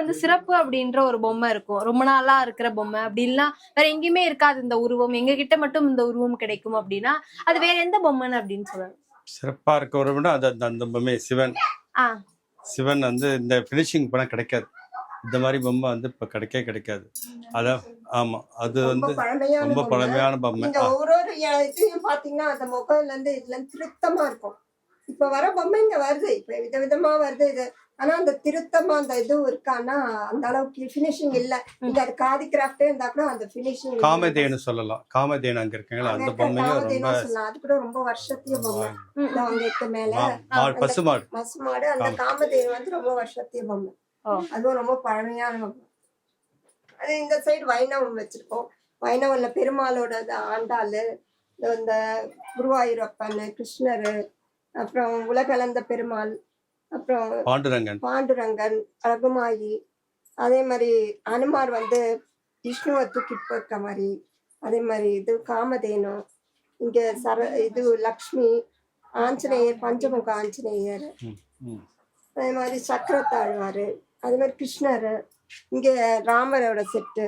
வந்து சிறப்பு அப்படின்ற ஒரு பொம்மை இருக்கும். ரொம்ப நாளா இருக்கிற பொம்மை அப்படி இல்லனா வேற எங்கேயுமே இருக்காது இந்த உருவம். எங்க கிட்ட மட்டும் இந்த உருவம் கிடைக்கும் அப்படின்னா, அது வேற எந்த பொம்மைன்னு அப்படின்னு சொல்லலாம்? சிறப்பா இருக்கவரை விட அது அந்த அந்த பொம்மை சிவன். ஆ. சிவன் வந்து இந்த ஃபினிஷிங் படம் கிடைக்காது. இந்த மாதிரி பொம்மை வந்து இப்போ கிடைக்காது. அதான் ஆமா. அது ரொம்ப வந்து பழமையான ரொம்ப பொம்மை. பழமையான பொம்மை. நீங்க ஒரு இதையும் பாத்தீங்கன்னா அந்த முகம்ல இருந்து இதுல இருந்து திருத்தமா இருக்கும். இப்ப வர பொம்மைங்க வருது, இப்ப விதவிதமா வருது இது. ஆனா அந்த திருத்தமா அந்த இதுவும் இருக்கு. ஆனா அந்த அளவுக்கு பினிஷிங் இல்ல. நீங்க அது காதி கிராஃப்டே இருந்தா கூட அந்த பினிஷிங் காமதேனு சொல்லலாம். காமதேனு அங்க இருக்காங்களா அந்த பொம்மையும் ரொம்ப சொல்லலாம். அது கூட ரொம்ப வருஷத்திய பொம்மை. அங்க இருக்க மேல பசுமாடு பசுமாடு அந்த காமதேனு வந்து ரொம்ப வருஷத்திய பொம்மை. அதுவும் ரொம்ப பழமையான பொம்மை. அது இந்த சைடு வைணவம் வச்சிருக்கோம். வைணவம்ல பெருமாளோட ஆண்டாளு, இந்த குருவாயூரப்பன், கிருஷ்ணரு, அப்புறம் உலகளந்த பெருமாள், அப்புறம் பாண்டுரங்கன், ரகுமாயி, அதே மாதிரி அனுமார் வந்து விஷ்ணுவை தூக்கிட்டு போயிருக்க மாதிரி, அதே மாதிரி இது காமதேனு, இங்க இது லக்ஷ்மி, ஆஞ்சநேயர், பஞ்சமுக ஆஞ்சநேயர், அதே மாதிரி சக்கரத்தாழ்வாரு, அதே மாதிரி கிருஷ்ணர், இங்க ராமரோட செட்டு.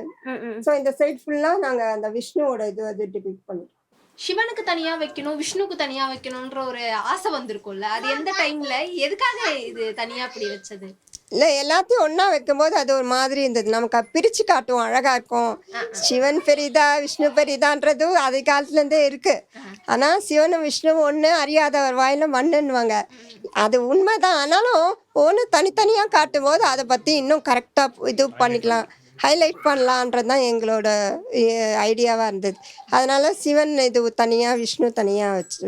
சோ இந்த சைட் ஃபுல்லா நாங்க அந்த விஷ்ணுவோட இது வந்து டிபிக்ட் பண்ணிட்டோம். சிவனுக்கு தனியா வைக்கணும், விஷ்ணுக்கு தனியா வைக்கணும்ன்ற ஒரு ஆசை வந்திருக்கும்ல, அது எந்த டைம்ல எதுக்காக இது தனியா அப்படி வச்சது? இல்ல எல்லாத்தையும் ஒன்னா வைக்கும்போது அது ஒரு மாதிரி இருந்தது. நமக்கு பிரிச்சு காட்டும், அழகா இருக்கும். சிவன் பெரிதா விஷ்ணு பெரிதான்றது அது காலத்துல இருந்தே இருக்கு. ஆனா சிவனும் விஷ்ணுவும் ஒண்ணு, அறியாதவர் வாயில மண்ணுன்னுவாங்க. அது உண்மைதான். ஆனாலும் ஒன்று தனித்தனியா காட்டும் போது அதை பத்தி இன்னும் கரெக்டா இது பண்ணிக்கலாம், ஹைலைட் பண்ணலான்றது தான் எங்களோட ஐடியாவா இருந்தது. அதனால சிவன் இது தனியா, விஷ்ணு தனியா வச்சு